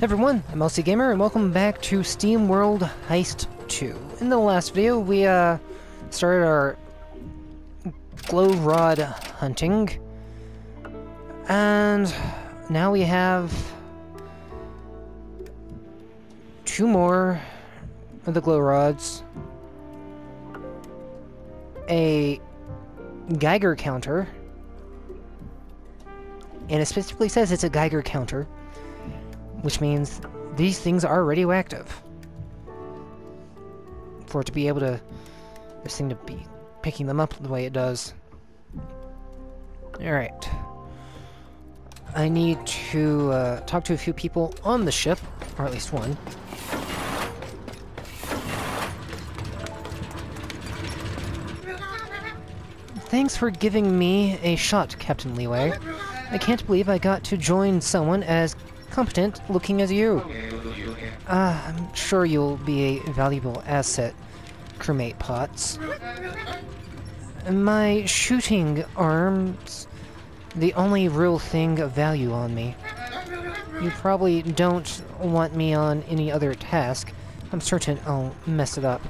Everyone, I'm LC Gamer, and welcome back to SteamWorld Heist 2. In the last video, we started our glow rod hunting, and now we have two more of the glow rods, a Geiger counter, and it specifically says it's a Geiger counter, which means these things are radioactive. For it to be able to... this thing to be picking them up the way it does. Alright. I need to talk to a few people on the ship, or at least one. Thanks for giving me a shot, Captain Leeway. I can't believe I got to join someone as competent looking as you. I'm sure you'll be a valuable asset, crewmate Potts. My shooting arm's the only real thing of value on me. You probably don't want me on any other task. I'm certain I'll mess it up.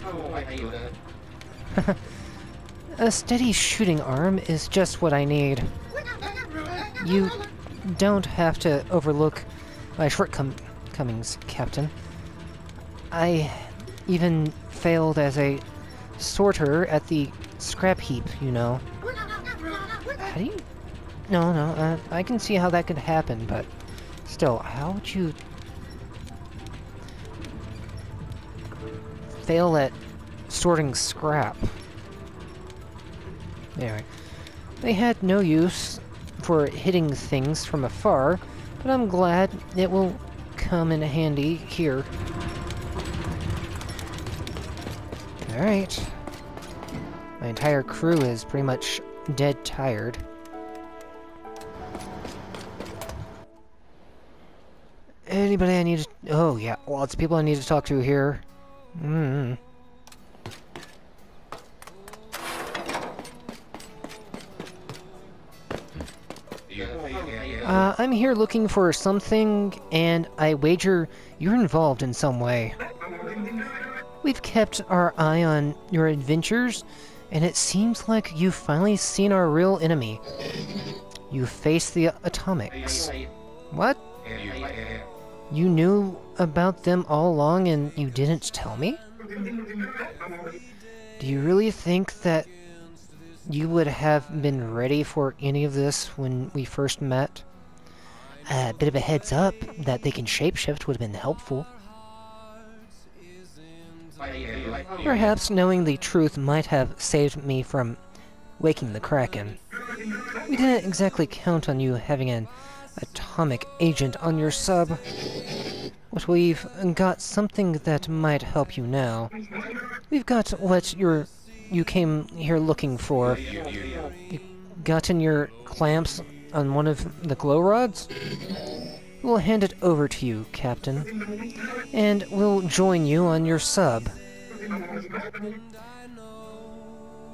A steady shooting arm is just what I need. You don't have to overlook my shortcomings, Captain. I even failed as a sorter at the scrap heap, you know. How do you... No, I can see how that could happen, but still, how would you fail at sorting scrap? Anyway, they had no use for hitting things from afar, but I'm glad it will come in handy here. Alright. My entire crew is pretty much dead tired. Anybody I need to... oh yeah, lots of people I need to talk to here. I'm here looking for something, and I wager you're involved in some way. We've kept our eye on your adventures, and it seems like you've finally seen our real enemy. You faced the atomics. What? You knew about them all along and you didn't tell me? Do you really think that you would have been ready for any of this when we first met? A bit of a heads up that they can shapeshift would have been helpful. Perhaps knowing the truth might have saved me from waking the Kraken. We didn't exactly count on you having an atomic agent on your sub. But we've got something that might help you now. We've got what you came here looking for. You gotten your clamps on one of the glow rods? We'll hand it over to you, Captain. And we'll join you on your sub.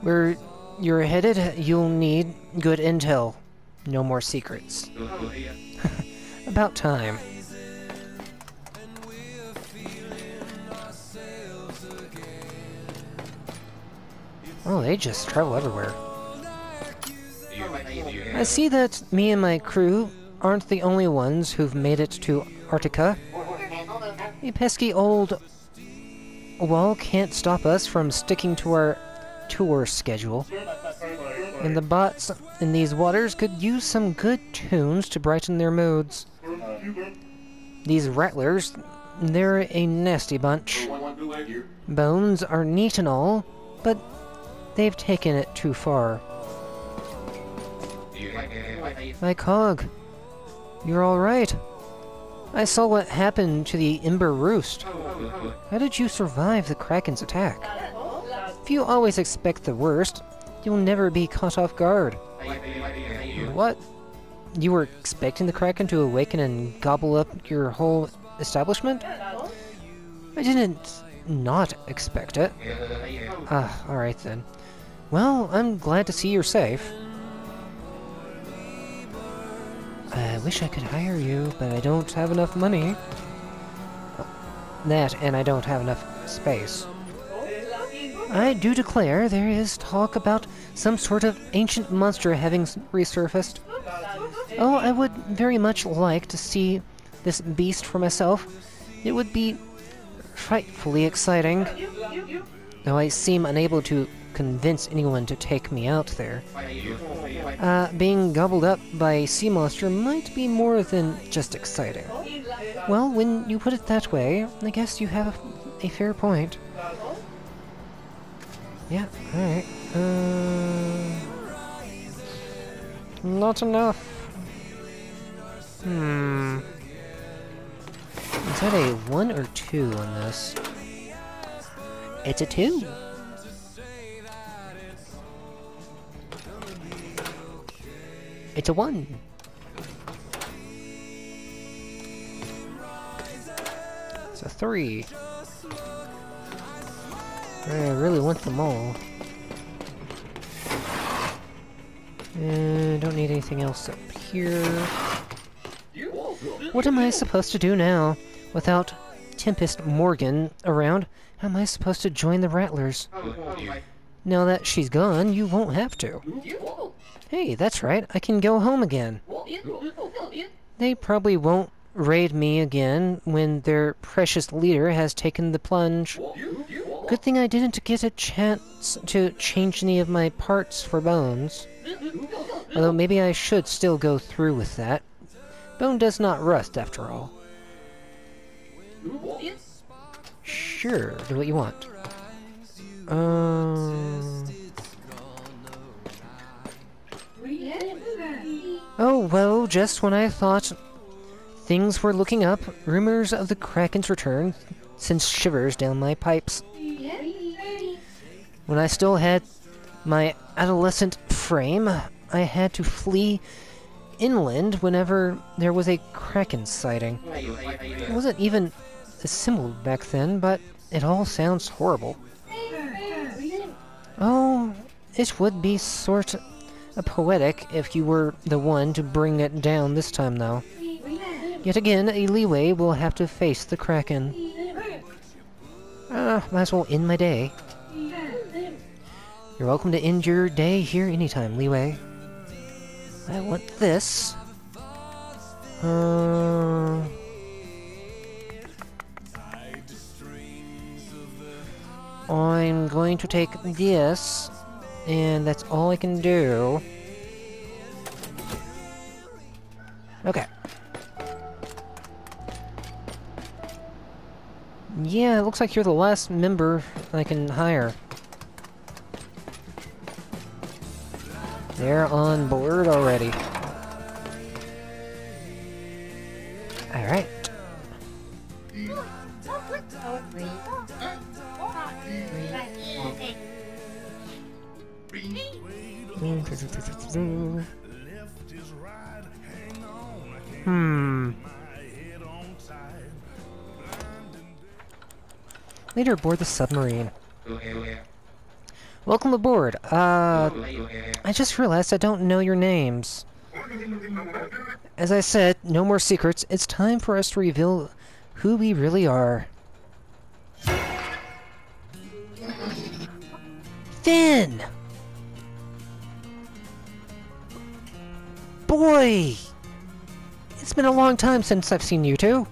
Where you're headed, you'll need good intel. No more secrets. About time. Oh, they just travel everywhere. I see that me and my crew aren't the only ones who've made it to Arctica. A pesky old wall can't stop us from sticking to our tour schedule. And the bots in these waters could use some good tunes to brighten their moods. These rattlers, they're a nasty bunch. Bones are neat and all, but they've taken it too far. My cog, you're alright. I saw what happened to the Ember Roost. How did you survive the Kraken's attack? If you always expect the worst, you'll never be caught off guard. What? You were expecting the Kraken to awaken and gobble up your whole establishment? I didn't not expect it. Alright then. Well, I'm glad to see you're safe. I wish I could hire you, but I don't have enough money. that, and I don't have enough space. I do declare there is talk about some sort of ancient monster having resurfaced. Oh, I would very much like to see this beast for myself. It would be frightfully exciting, though I seem unable to convince anyone to take me out there. Being gobbled up by a sea monster might be more than just exciting. Well, when you put it that way, I guess you have a fair point. Yeah, alright. Not enough. Is that a 1 or 2 on this? It's a 2. It's a 1. It's a 3. I really want them all. Don't need anything else up here. What am I supposed to do now? Without Tempest Morgan around, how am I supposed to join the Rattlers? Now that she's gone, you won't have to. Hey, that's right, I can go home again. They probably won't raid me again when their precious leader has taken the plunge. Good thing I didn't get a chance to change any of my parts for Bones. Although maybe I should still go through with that. Bone does not rust, after all. Sure, do what you want. Oh, well, just when I thought things were looking up, rumors of the Kraken's return sent shivers down my pipes. When I still had my adolescent frame, I had to flee inland whenever there was a Kraken sighting. It wasn't even assembled back then, but it all sounds horrible. Oh, it would be sort of poetic if you were the one to bring it down this time, though. Yet again, a leeway will have to face the Kraken. Might as well end my day. You're welcome to end your day here anytime, Leeway. I want this. I'm going to take this, and that's all I can do. Okay. Yeah, it looks like you're the last member I can hire. They're on board already. Alright. Later aboard the submarine. Welcome aboard. I just realized I don't know your names. As I said, no more secrets. It's time for us to reveal who we really are. Finn! Boy! It's been a long time since I've seen you two.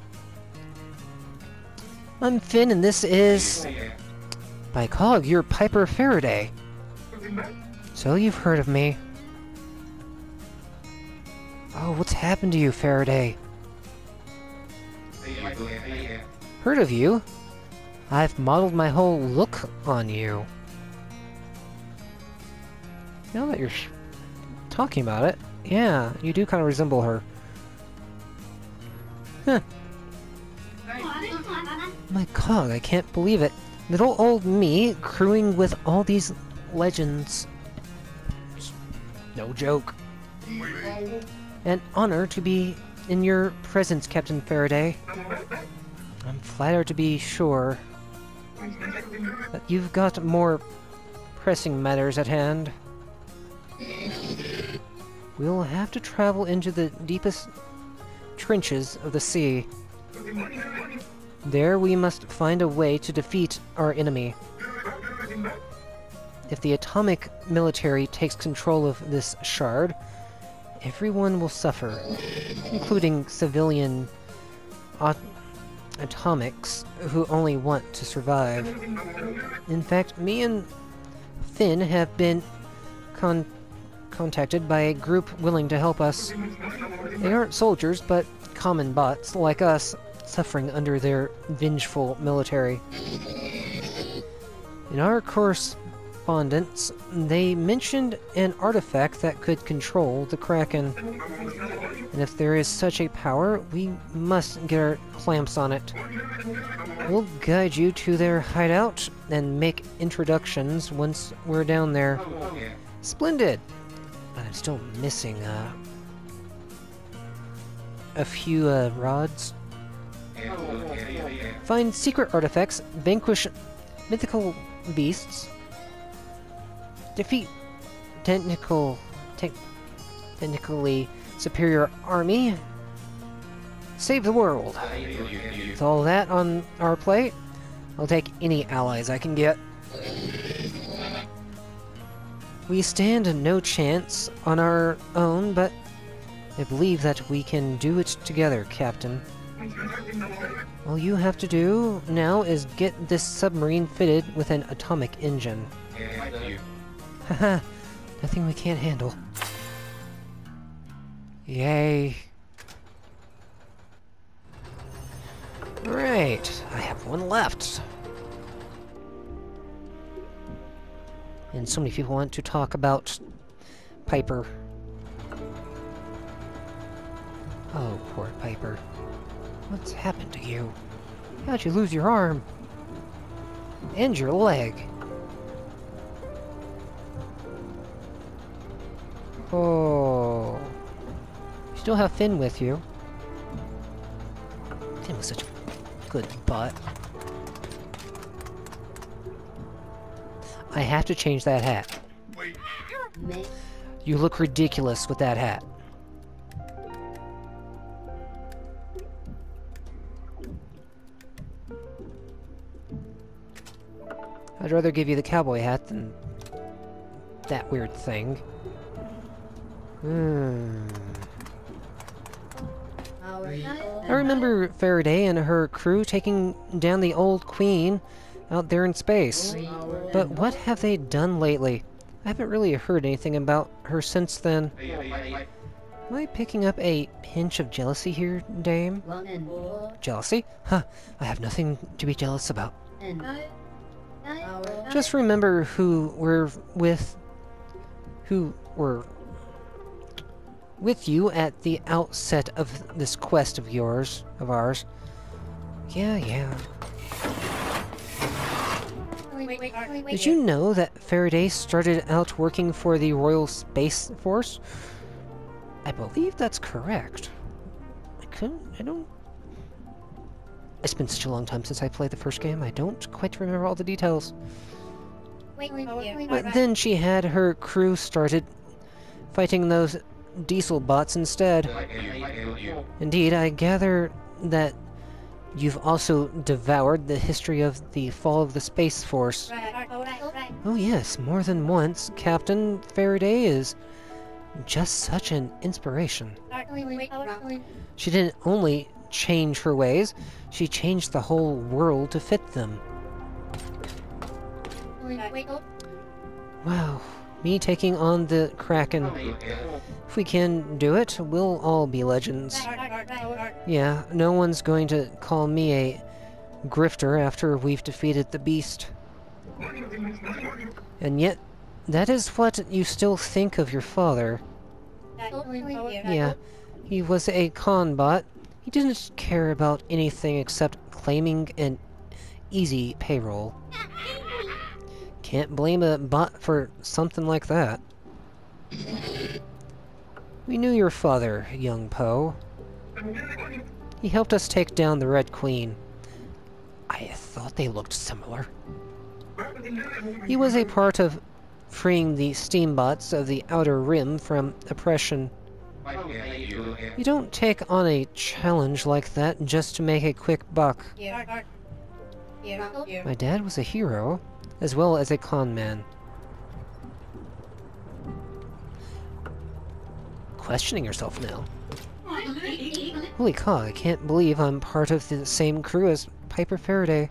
I'm Finn, and this is... By Cog, you're Piper Faraday. So you've heard of me. Oh, what's happened to you, Faraday? Heard of you? I've modeled my whole look on you. Now that you're talking about it, yeah, you do kind of resemble her. Huh. My Cog, I can't believe it. Little old me crewing with all these legends. No joke. An honor to be in your presence, Captain Faraday. I'm flattered to be sure that you've got more pressing matters at hand. We'll have to travel into the deepest trenches of the sea. There we must find a way to defeat our enemy. If the atomic military takes control of this shard, everyone will suffer, including civilian atomics who only want to survive. In fact, me and Finn have been contacted by a group willing to help us. They aren't soldiers, but common bots like us, suffering under their vengeful military. In our correspondence, they mentioned an artifact that could control the Kraken. And if there is such a power, we must get our clamps on it. We'll guide you to their hideout and make introductions once we're down there. Splendid! But I'm still missing a few rods. Find secret artifacts, vanquish mythical beasts, defeat technically superior army, save the world. With all that on our plate, I'll take any allies I can get. We stand no chance on our own, but I believe that we can do it together, Captain. All you have to do now is get this submarine fitted with an atomic engine. Haha, nothing we can't handle. Yay. Right, I have one left. And so many people want to talk about Piper. Oh, poor Piper. What's happened to you? How'd you lose your arm? And your leg? Oh. You still have Finn with you. Finn was such a good butt. I have to change that hat. You look ridiculous with that hat. I'd rather give you the cowboy hat than that weird thing. I remember Faraday and her crew taking down the old queen out there in space. But what have they done lately? I haven't really heard anything about her since then. Am I picking up a pinch of jealousy here, Dame? Jealousy? Huh, I have nothing to be jealous about. Just remember who were with you at the outset of this quest of ours. Yeah. Did you know that Faraday started out working for the Royal Space Force? I believe that's correct. It's been such a long time since I played the first game, I don't quite remember all the details. But then she had her crew started fighting those diesel bots instead. Indeed, I gather that you've also devoured the history of the fall of the Space Force. Oh yes, more than once. Captain Faraday is just such an inspiration. She didn't only change her ways, she changed the whole world to fit them. Wow, me taking on the Kraken. If we can do it, we'll all be legends. Yeah, no one's going to call me a grifter after we've defeated the beast. And yet, that is what you still think of your father. Yeah, he was a con bot. He didn't care about anything except claiming an easy payroll. Can't blame a bot for something like that. We knew your father, young Poe. He helped us take down the Red Queen. I thought they looked similar. He was a part of freeing the steambots of the Outer Rim from oppression. You don't take on a challenge like that just to make a quick buck. My dad was a hero, as well as a con man. Questioning yourself now. Holy cow, I can't believe I'm part of the same crew as Piper Faraday.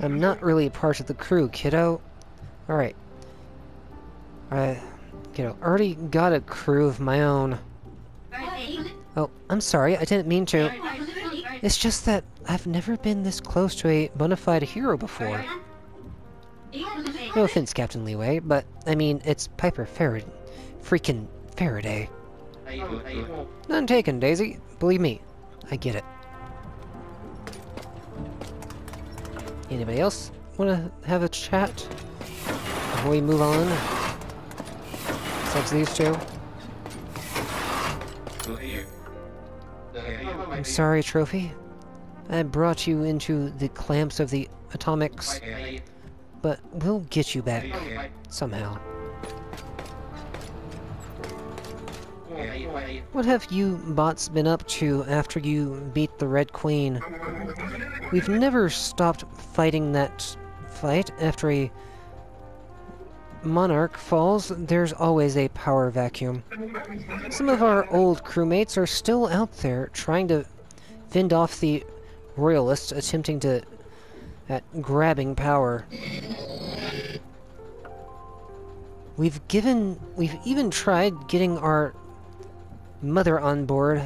I'm not really part of the crew, kiddo. Alright. Kiddo, already got a crew of my own. Oh, I'm sorry, I didn't mean to. It's just that I've never been this close to a bona fide hero before. No offense, Captain Leeway, but, I mean, it's Piper Faraday. Freaking Faraday. None taken, Daisy. Believe me, I get it. Anybody else want to have a chat before we move on? Besides these two? I'm sorry, Trophy. I brought you into the clamps of the atomics, but we'll get you back somehow. What have you bots been up to after you beat the Red Queen? We've never stopped fighting that fight. After a monarch falls, there's always a power vacuum. Some of our old crewmates are still out there trying to fend off the royalists attempting to grabbing power. We've even tried getting our mother on board.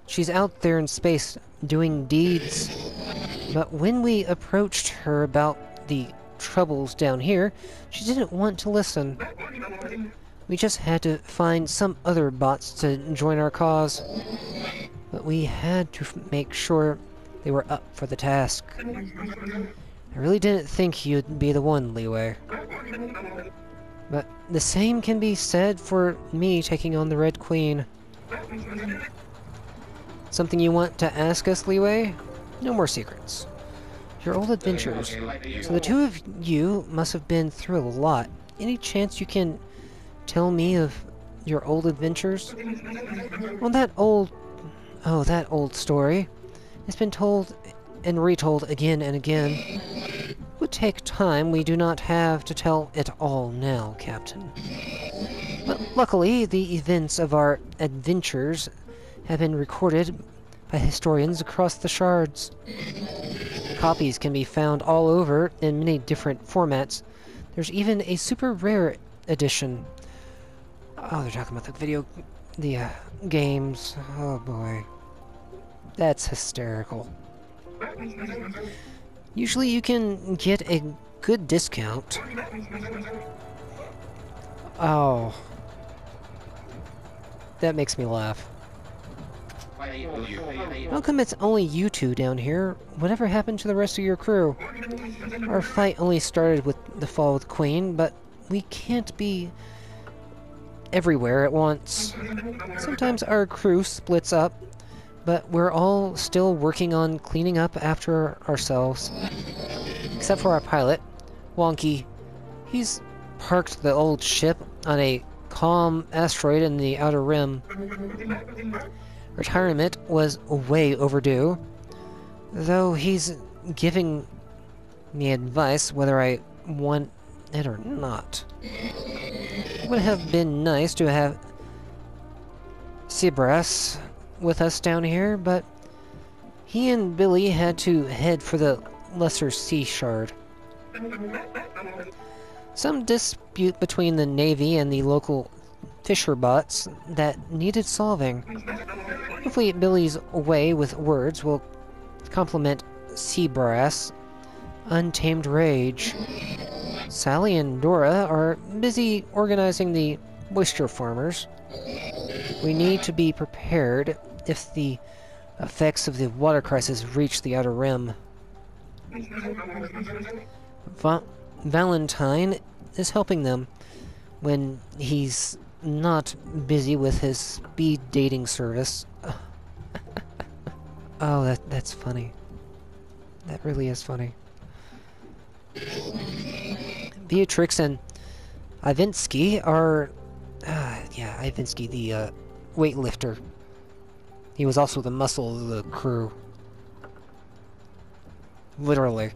She's out there in space doing deeds. But when we approached her about the troubles down here, she didn't want to listen. We just had to find some other bots to join our cause. But we had to make sure they were up for the task. I really didn't think you'd be the one, Leeway. But the same can be said for me taking on the Red Queen. Something you want to ask us, Leeway? No more secrets. Your old adventures. So the two of you must have been through a lot. Any chance you can tell me of your old adventures? Well, that old story. It's been told and retold again and again. It would take time. We do not have to tell it all now, Captain. But luckily, the events of our adventures have been recorded by historians across the shards. Copies can be found all over in many different formats. There's even a super rare edition. Oh, they're talking about the games. Oh boy. That's hysterical. Usually you can get a good discount. Oh. That makes me laugh. How come it's only you two down here? Whatever happened to the rest of your crew? Our fight only started with the fall of the Queen, but we can't be everywhere at once. Sometimes our crew splits up, but we're all still working on cleaning up after ourselves. Except for our pilot, Wonky. He's parked the old ship on a calm asteroid in the Outer Rim. Retirement was way overdue, though he's giving me advice whether I want it or not. It would have been nice to have Seabrass with us down here, but he and Billy had to head for the Lesser Sea Shard. Some dispute between the Navy and the local fisher bots that needed solving. Hopefully Billy's way with words will complement Seabrass' untamed rage. Sally and Dora are busy organizing the moisture farmers. We need to be prepared if the effects of the water crisis reach the Outer Rim. Valentine is helping them when he's not busy with his speed dating service. Oh, that's funny. That really is funny. Beatrix and Ivinsky are... Ivinsky, the weightlifter. He was also the muscle of the crew. Literally.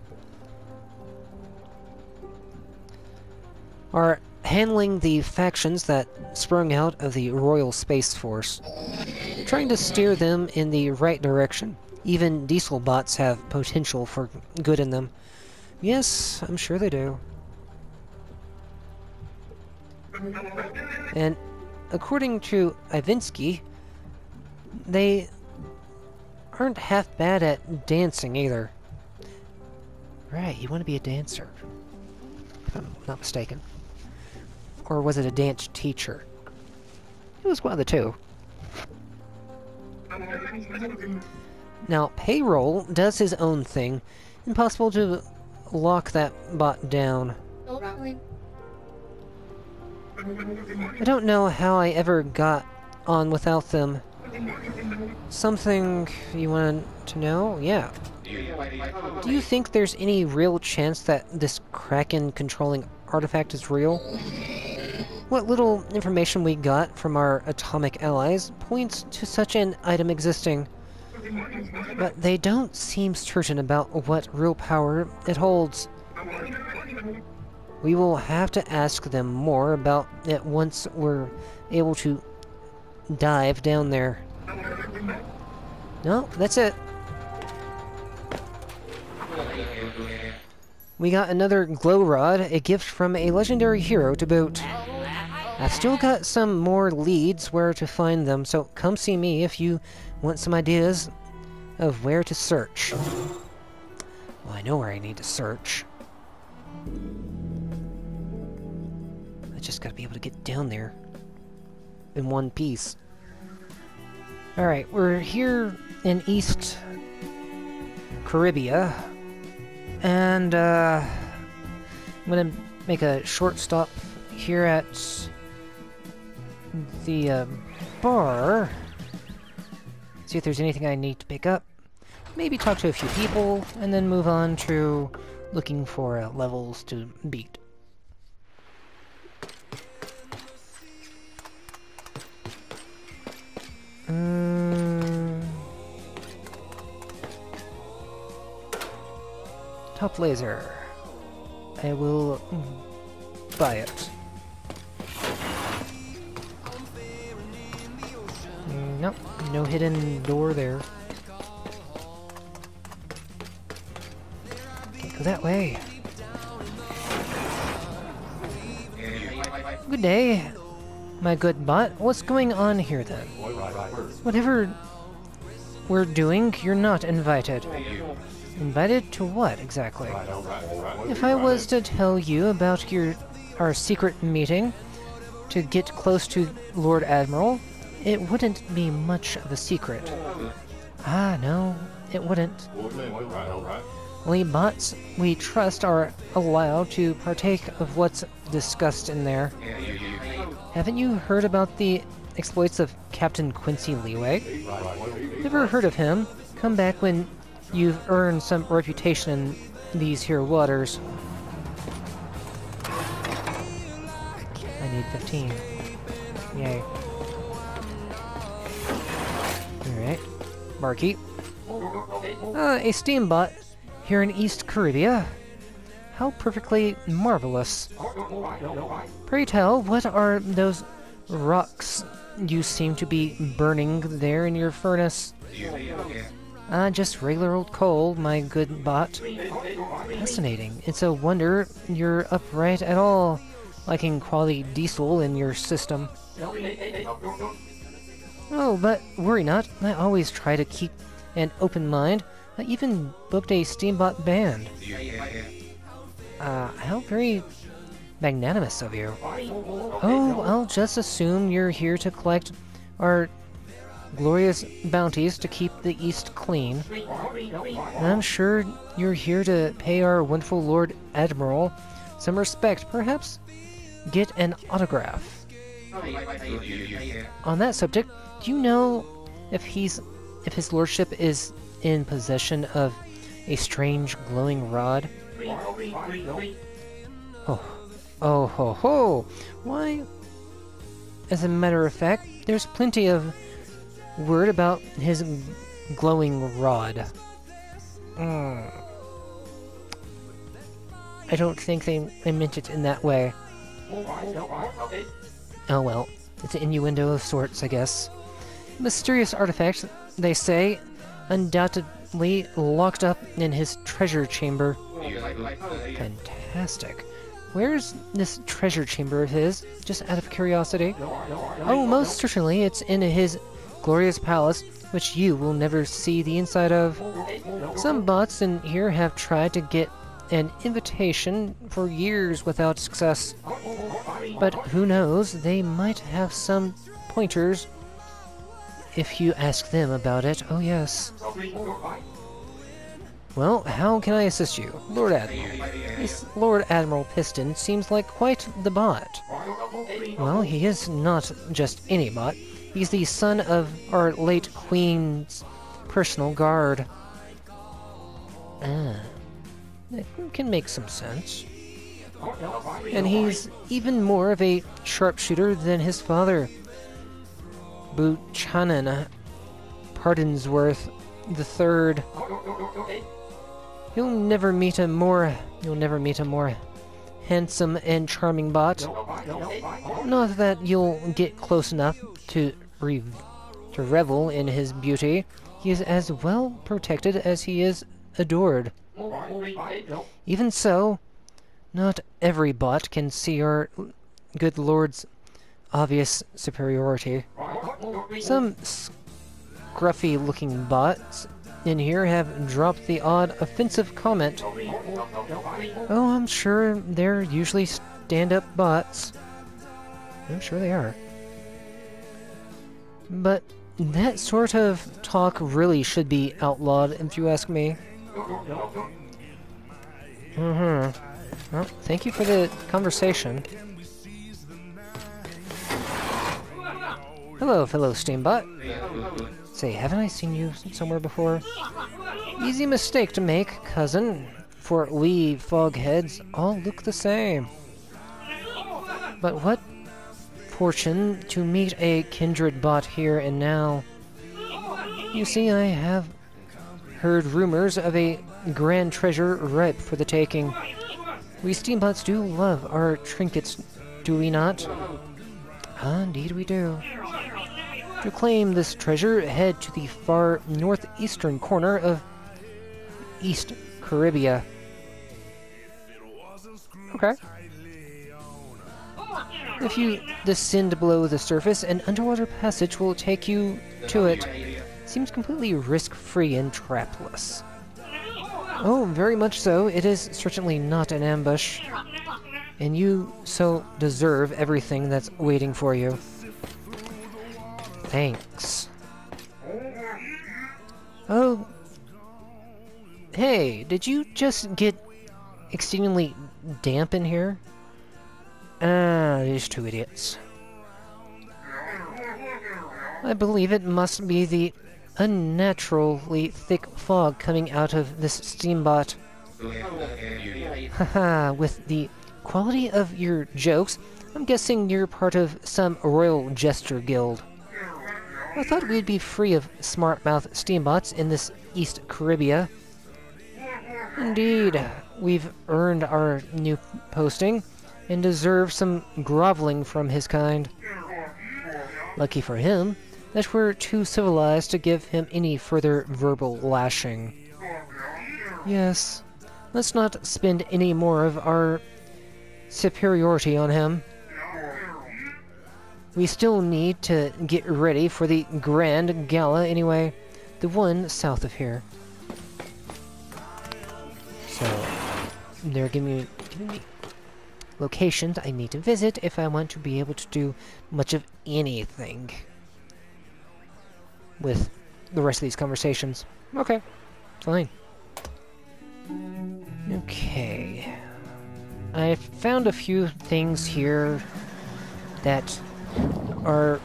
Are handling the factions that sprung out of the Royal Space Force, trying to steer them in the right direction. Even diesel bots have potential for good in them. Yes, I'm sure they do. And according to Ivinsky, they aren't half bad at dancing either. Right, you want to be a dancer, if I'm not mistaken. Or was it a dance teacher? It was one of the two. Now, Payroll does his own thing. Impossible to lock that bot down. I don't know how I ever got on without them. Something you want to know? Yeah. Do you think there's any real chance that this Kraken-controlling artifact is real? What little information we got from our atomic allies points to such an item existing. But they don't seem certain about what real power it holds. We will have to ask them more about it once we're able to dive down there. No, that's it. We got another glow rod, a gift from a legendary hero to boot. I've still got some more leads where to find them, so come see me if you want some ideas of where to search. Well, I know where I need to search. I just gotta be able to get down there in one piece. Alright, we're here in East Caribbean, and I'm gonna make a short stop here at the bar. See if there's anything I need to pick up. Maybe talk to a few people, and then move on to looking for levels to beat. Top laser. I will buy it. Nope, no hidden door there. Can't go that way. Good day, my good bot. What's going on here then? Whatever we're doing, you're not invited. Invited to what, exactly? If I was to tell you about our secret meeting to get close to Lord Admiral, it wouldn't be much of a secret. Ah, no, it wouldn't. Only bots we trust are allowed to partake of what's discussed in there. Haven't you heard about the exploits of Captain Quincy Leeway? Never heard of him? Come back when you've earned some reputation in these here waters. I need 15. Yay. Alright. Barkeep. A steambot here in East Caribbean. How perfectly marvelous. Pray tell, what are those rocks you seem to be burning there in your furnace? Just regular old coal, my good bot. Fascinating. It's a wonder you're upright at all, liking quality diesel in your system. Oh, but worry not. I always try to keep an open mind. I even booked a steambot band. How very magnanimous of you. Oh, I'll just assume you're here to collect our glorious bounties to keep the East clean. And I'm sure you're here to pay our wonderful Lord Admiral some respect, perhaps get an autograph. On that subject, do you know if his lordship is in possession of a strange glowing rod? Oh ho ho! Why, as a matter of fact, there's plenty of word about his glowing rod. I don't think they meant it in that way. Oh well, it's an innuendo of sorts, I guess. Mysterious artifact, they say, undoubtedly locked up in his treasure chamber. Fantastic. Where's this treasure chamber of his, just out of curiosity? Oh, most certainly it's in his glorious palace, which you will never see the inside of. Some bots in here have tried to get an invitation for years without success. But who knows, they might have some pointers if you ask them about it. Oh yes. Well, how can I assist you? Lord Admiral. This Lord Admiral Piston seems like quite the bot. Well, he is not just any bot. He's the son of our late Queen's personal guard. Ah, that can make some sense. And he's even more of a sharpshooter than his father, Buchanan Pardonsworth III. You'll never meet a more handsome and charming bot. Not that you'll get close enough to revel in his beauty. He is as well protected as he is adored. Even so, not every bot can see our good lord's obvious superiority. Some scruffy-looking bots in here have dropped the odd offensive comment. Oh, I'm sure they're usually stand-up bots. I'm sure they are. But that sort of talk really should be outlawed, if you ask me. Well, thank you for the conversation. Hello, fellow Steambot. Say, haven't I seen you somewhere before? Easy mistake to make, cousin, for we fogheads all look the same. But what fortune to meet a kindred bot here and now. You see, I have heard rumors of a grand treasure ripe for the taking. We Steambots do love our trinkets, do we not? Ah, indeed we do. To claim this treasure, head to the far northeastern corner of East Caribia. Okay. If you descend below the surface, an underwater passage will take you to it. Seems completely risk-free and trapless. Oh, very much so. It is certainly not an ambush. And you so deserve everything that's waiting for you. Thanks. Oh. Hey, did you just get exceedingly damp in here? Ah, these two idiots. I believe it must be the unnaturally thick fog coming out of this steambot. Haha, with the quality of your jokes, I'm guessing you're part of some royal jester guild. I thought we'd be free of smart-mouth steambots in this East Caribia. Indeed, we've earned our new posting, and deserve some groveling from his kind. Lucky for him that we're too civilized to give him any further verbal lashing. Yes, let's not spend any more of our superiority on him. We still need to get ready for the grand gala anyway, the one south of here. So, they're giving me locations I need to visit if I want to be able to do much of anything with the rest of these conversations. Okay, fine. Okay. I found a few things here that are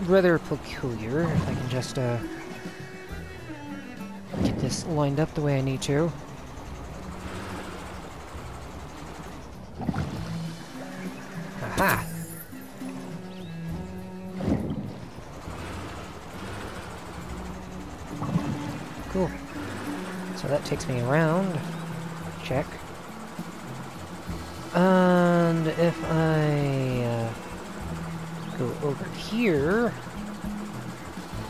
rather peculiar. If I can just get this lined up the way I need to. Aha! Cool. So that takes me around. Check. And if I go over here,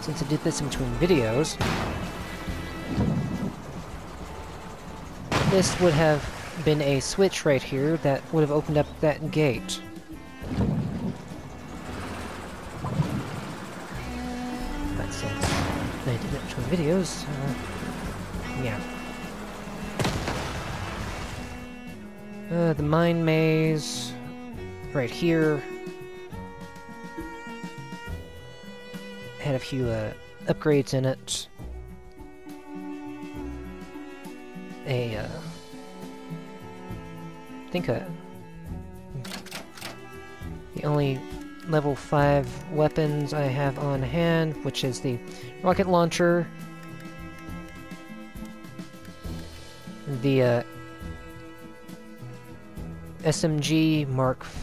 since I did this in between videos, this would have been a switch right here that would have opened up that gate. But since I did it between videos, yeah. The mine maze, right here. Had a few upgrades in it. I think the only level 5 weapons I have on hand, which is the rocket launcher, the SMG Mark V,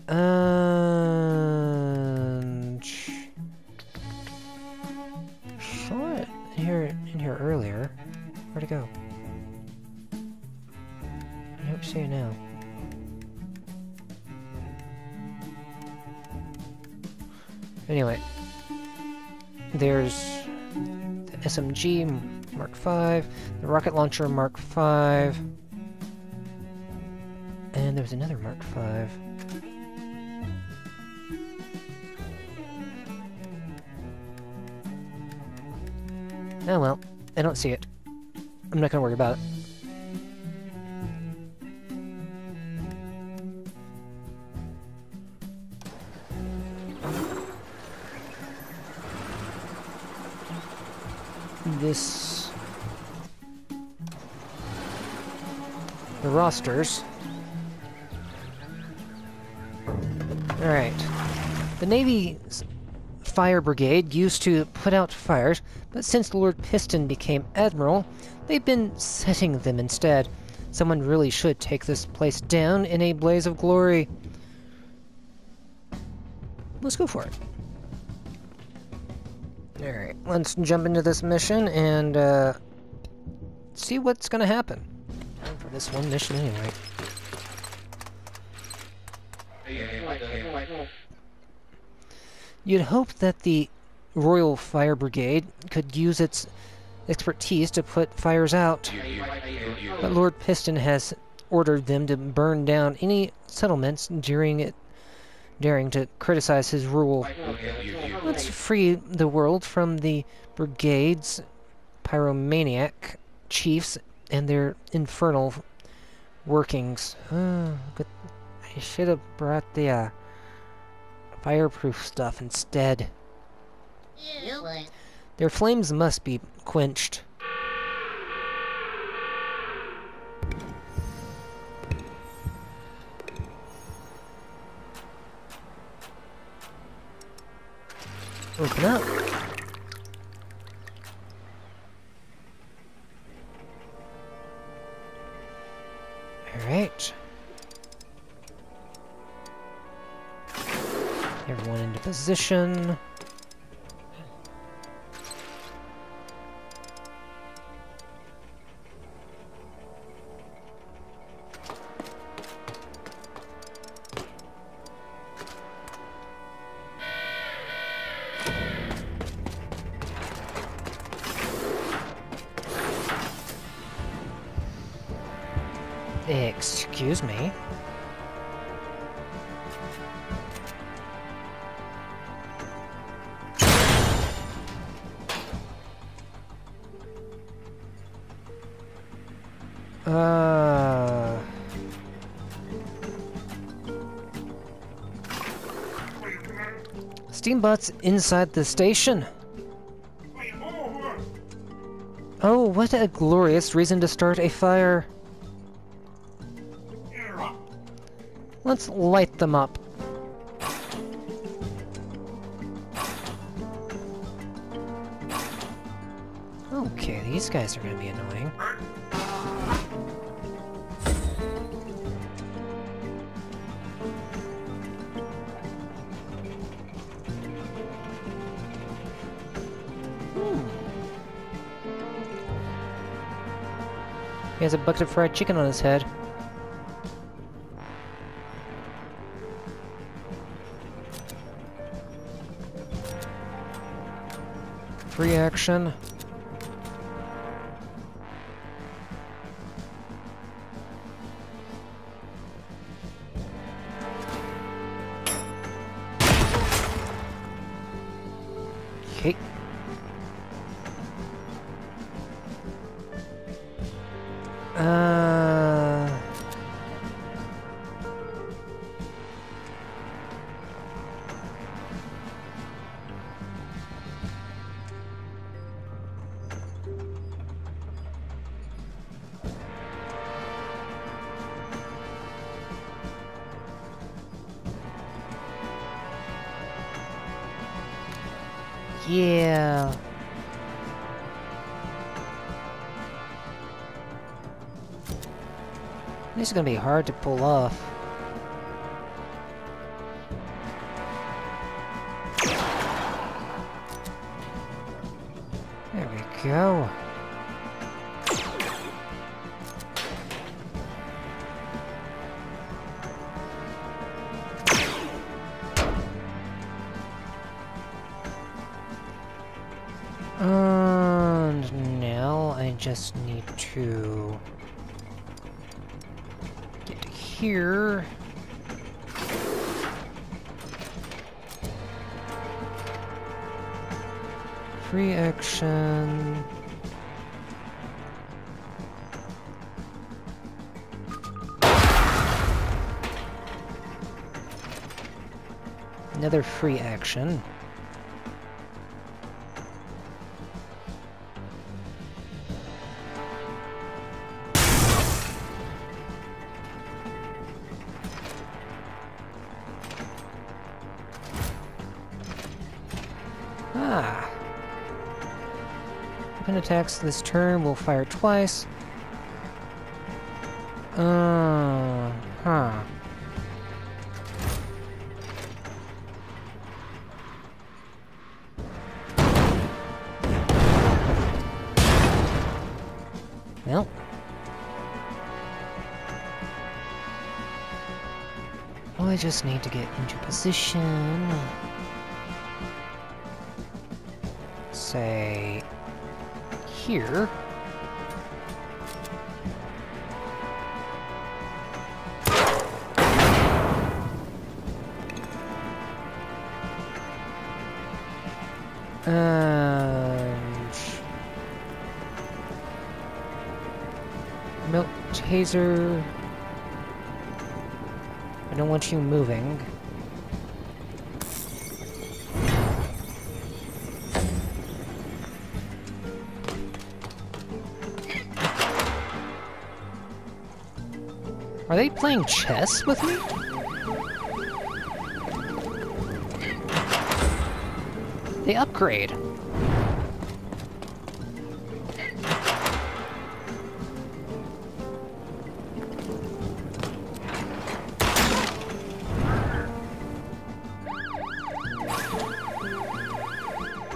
and saw it in here earlier. Where'd it go? I don't see it now. Anyway, there's the SMG Mark V, the rocket launcher Mark V, and there's another Mark V. Oh well, I don't see it. I'm not gonna worry about it. The rosters. Alright. The Navy's Fire Brigade used to put out fires, but since Lord Piston became Admiral, they've been setting them instead. Someone really should take this place down in a blaze of glory. Let's go for it. Alright, let's jump into this mission and see what's gonna happen. For this one mission anyway. You'd hope that the Royal Fire Brigade could use its expertise to put fires out, but Lord Piston has ordered them to burn down any settlements daring to criticize his rule. Let's free the world from the Brigade's pyromaniac chiefs and their infernal workings. But I should have brought the fireproof stuff instead. Their flames must be quenched. Open up. Alright. Everyone into position. Excuse me. Steambots inside the station. Oh, what a glorious reason to start a fire. Let's light them up. Okay, these guys are gonna be annoying. He has a bucket of fried chicken on his head. Free action. Okay. Yeah. This is gonna be hard to pull off. There we go. And now I just need to get to here. Free action. Another free action. Ah. Weapon attacks this turn will fire twice. Huh. Well. I just need to get into position. Say here. And no taser. I don't want you moving. Are they playing chess with me? They upgrade.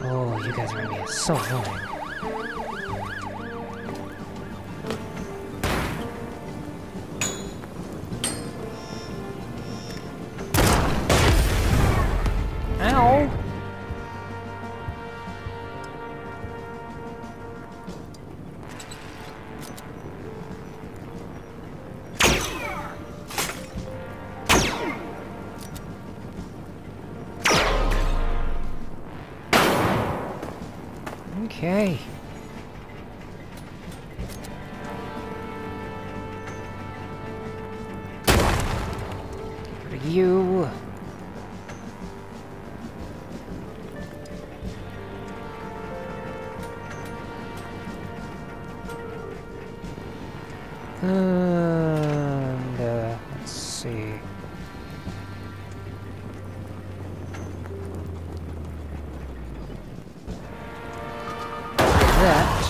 Oh, you guys are gonna be so annoying. Ow! Okay. Get rid of you. And, let's see. That.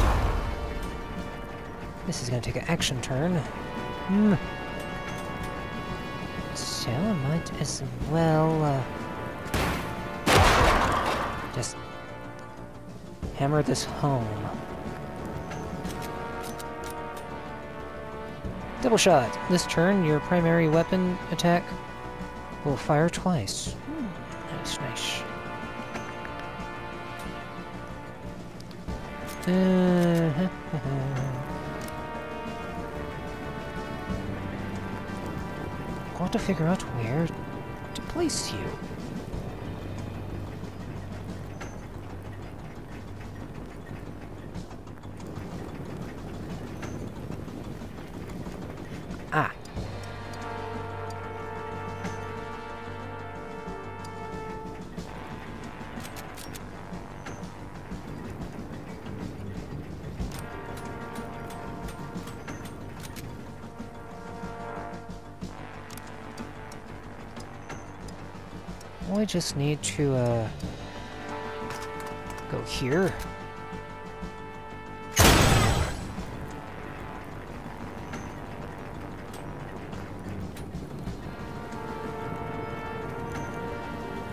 This is gonna take an action turn. So I might as well, just hammer this home. Double shot. This turn, your primary weapon attack will fire twice. Nice, nice. Got to figure out where to place you. Ah. I just need to, go here.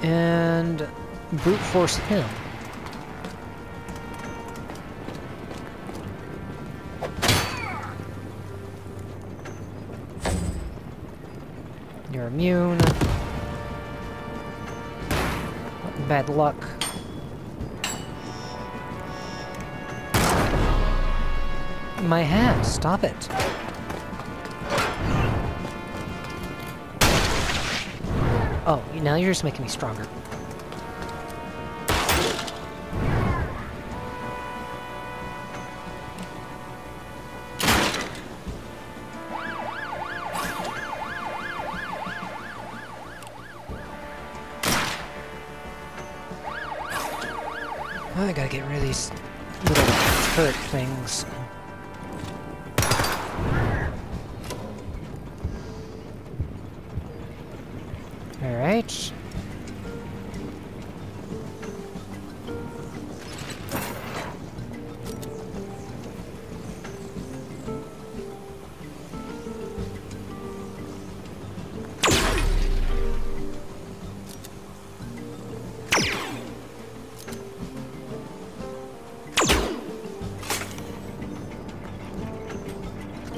And brute force him. You're immune. Bad luck. My hat, stop it. Oh, now you're just making me stronger. I gotta get rid of these little turret things. Alright.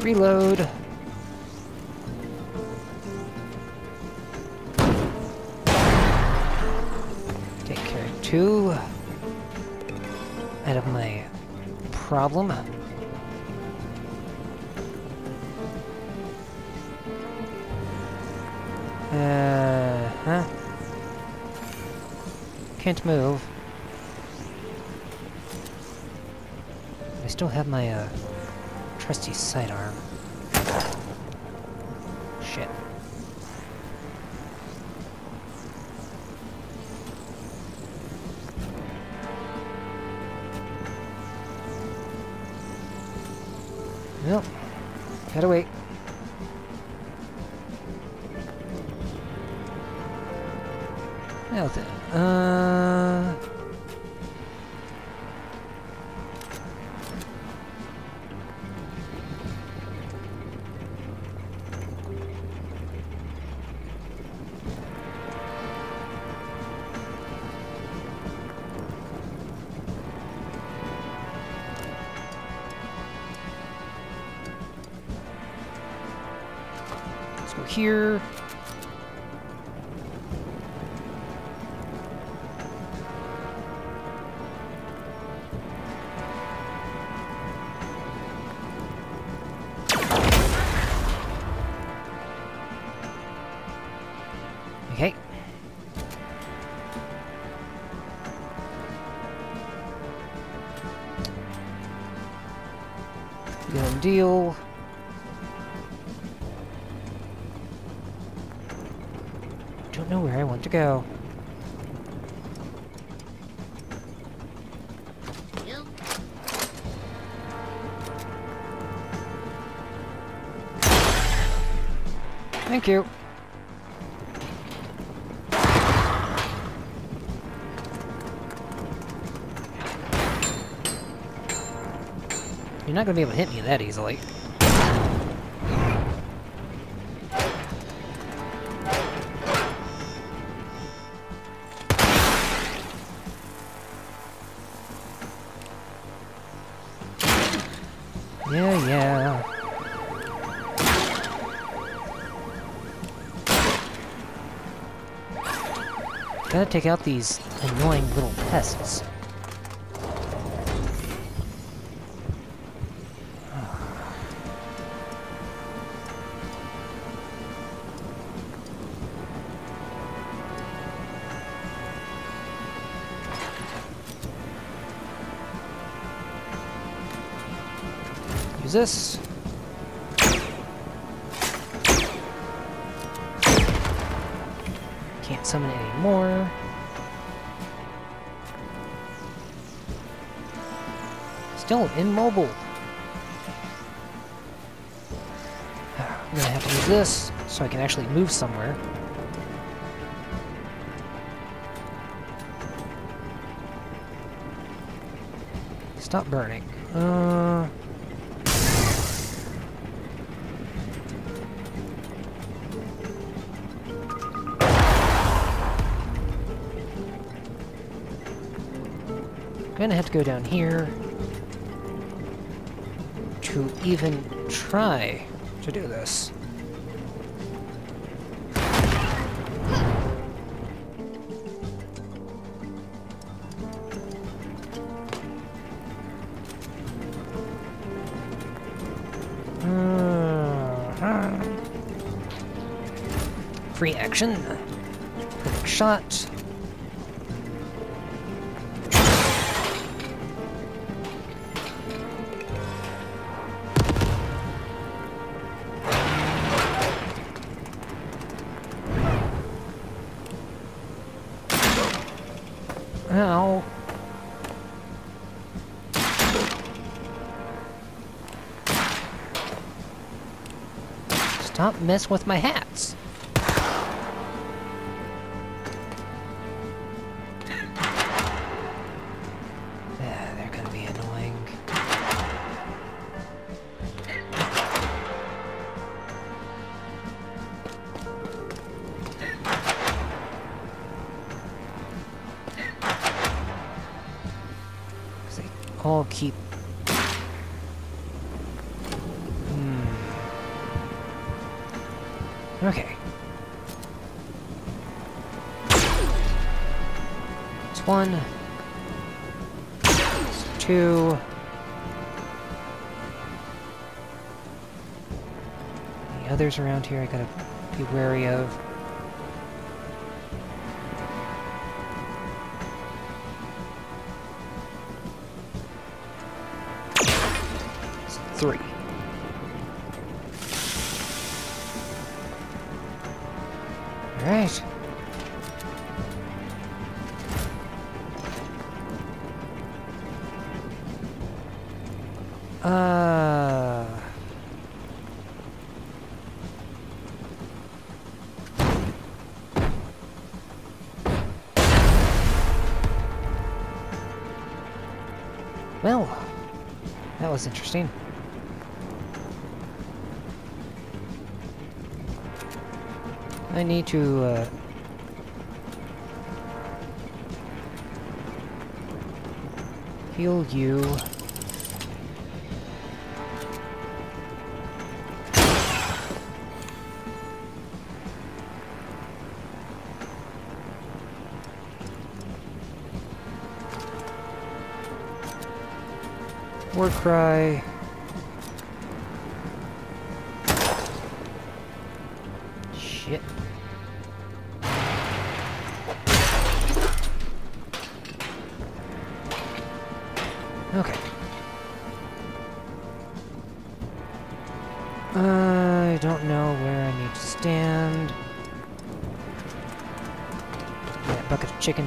Reload. Take care of 2. Out of my problem. Huh? Can't move. I still have my, trusty sidearm. Shit. Nope. Gotta wait. Now then, let's go here. Okay. Deal and deal. Don't know where I want to go. Thank you. You're not gonna be able to hit me that easily. Yeah, yeah. Gotta take out these annoying little pests. Use this. Can't summon any more. Still immobile. I'm gonna have to use this so I can actually move somewhere. Stop burning. Gonna have to go down here to even try to do this. Free action. Perfect shot. Ow. Stop messing with my hats. They're gonna be annoying. All keep... Okay. It's one. It's two. Any others around here I gotta be wary of. Three. All right. Well, that was interesting. I need to, heal you. War cry. Shit. Okay. I don't know where I need to stand. Yeah, bucket of chicken.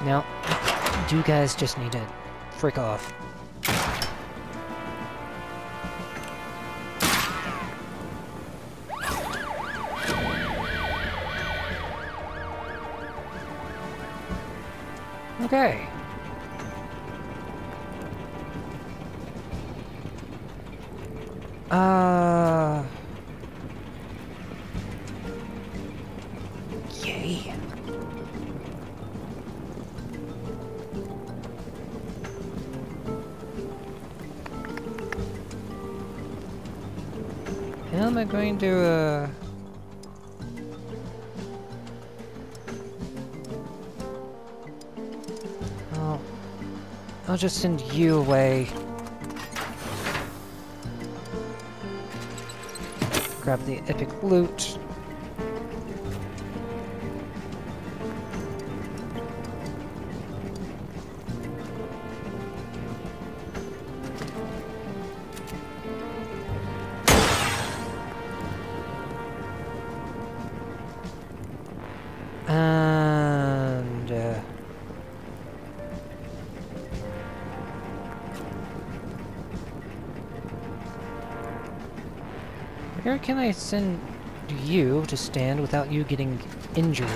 Now, you guys just need to frick off. Okay. Yay. How am I going to, I'll just send you away. Grab the epic loot. And where can I send you to stand without you getting injured?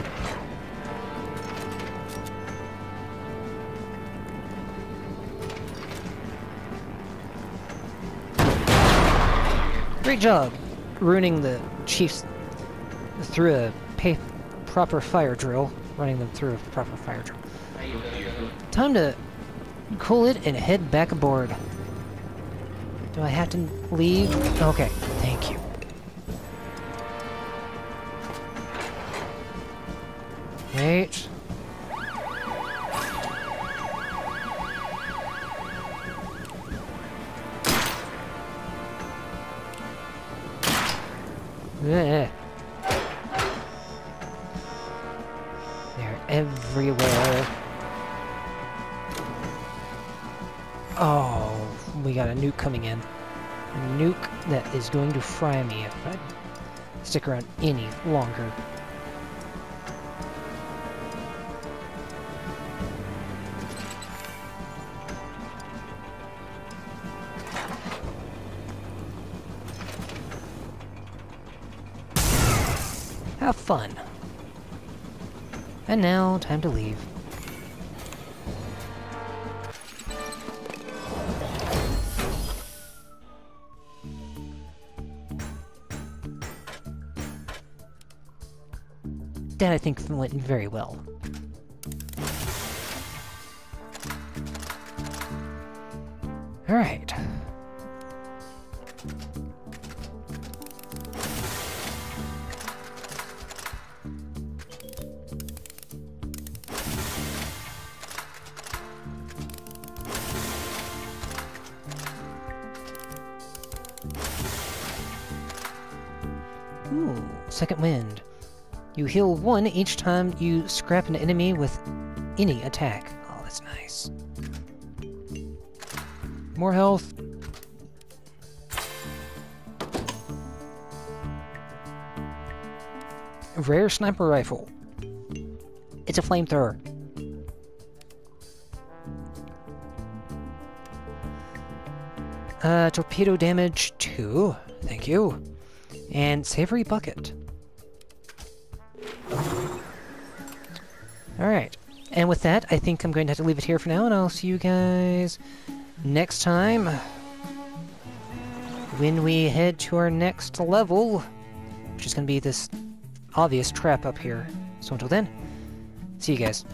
Great job ruining the chiefs through a proper fire drill. Running them through a proper fire drill. Time to cool it and head back aboard. Do I have to leave? Okay, thank you. Wait. Ugh. They're everywhere. Oh, we got a nuke coming in. A nuke that is going to fry me if I stick around any longer. Have fun. And now, time to leave. That, I think, went very well. Alright. Ooh, second wind. You heal 1 each time you scrap an enemy with any attack. Oh, that's nice. More health. A rare sniper rifle. It's a flamethrower. Torpedo damage 2. Thank you. And savory bucket. Alright, and with that, I think I'm going to have to leave it here for now, and I'll see you guys next time when we head to our next level, which is going to be this obvious trap up here. So until then, see you guys.